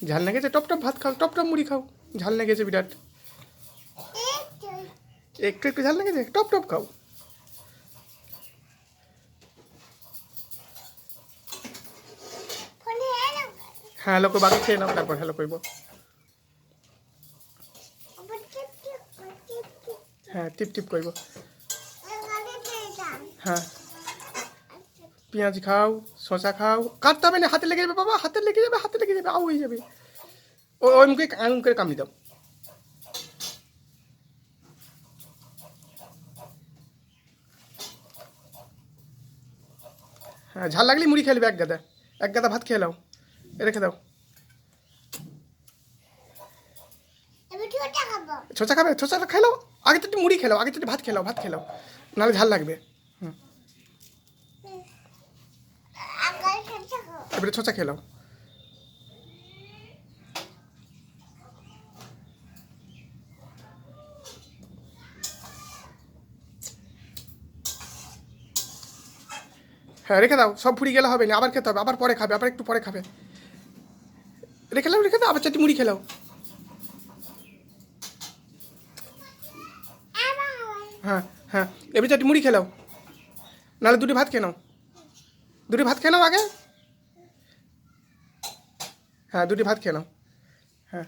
ঝাল লেগেছে? Top top ভাত খাও, টপ টপ মুড়ি খাও। ঝাল লেগেছে বিরাট। একটু একটু ঝাল লেগেছে, টপ টপ খাও। হ্যাঁ হ্যালো করবো, আগে খেয়ে নাও তারপর হ্যালো করবো। হ্যাঁ টিপ টিপ করবো। হ্যাঁ পেঁয়াজ খাও, শশা খাও। কাটতে হবে না, হাতে লেগে যাবে বাবা, হাতে লেগে যাবে, হাতে লেগে যাবে, আউ হয়ে যাবে। ওই মুখে আঙুল করে কামড়ে দাও। হ্যাঁ ঝাল লাগলে মুড়ি খেয়ে নেবে এক গাদা ভাত খেয়ে নাও, রেখে দাও। ছোচা খাবে? ছোচাটা খেলো, আগে তো মুড়ি খেলাও, আগে তো ভাত খেলাও, ভাত খেলাও, নাহলে ঝাল লাগবে। হুম এবারে ছোচা খেলাও। হ্যাঁ রেখে দাও, সব ফুরিয়ে গেলে হবে না, আবার খেতে হবে, আবার পরে খাবে, আবার একটু পরে খাবে। রেখে দাও, আবার চারটি মুড়ি খেলাও। হ্যাঁ হ্যাঁ এবার চারটি মুড়ি খেলাও, নাহলে দুটি ভাত খেয়ে নাও, দুটি ভাত খেয়ে নাও আগে। হ্যাঁ দুটি ভাত খেয়ে নাও। হ্যাঁ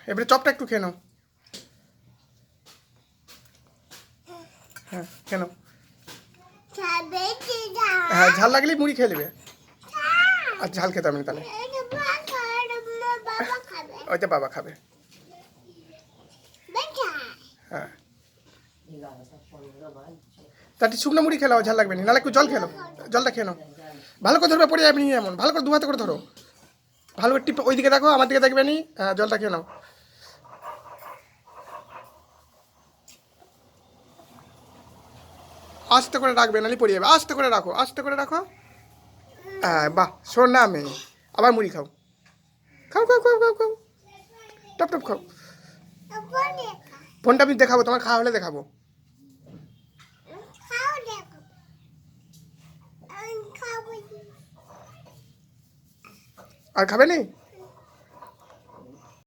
এবারে চপটা একটু খেয়ে নাও। হ্যাঁ খেয়ে নাও। হ্যাঁ ঝাল লাগলেই মুড়ি খেয়ে নেবে। আর ঝাল খেতে হবে না তাহলে, ওইটা বাবা খাবে। হ্যাঁ তারটি শুকনো মুড়ি খেলাও, ঝাল লাগবে না, নাহলে একটু জল খেলো, জলটা খেয়ে নাও। ভালো করে ধরবে, পড়ে যাবে নি এমন, ভালো করে দু হাতে করে ধরো, ভালো করে টিপ, ওই দিকে দেখো, আমার দিকে দেখবে নি। হ্যাঁ জলটা খেয়ে নাও। আস্তে করে রাখবে, নাহলে পড়ে যাবে, আস্তে করে রাখো, আস্তে করে রাখো। হ্যাঁ বাহ, শোন না মেয়ে, আবার মুড়ি খাও, খাও খাও খাও খাও খাও, টপ টপ খাও। ফোনটা আমি দেখাবো, তোমার খাওয়া হলে দেখাবো। আর খাবে নি?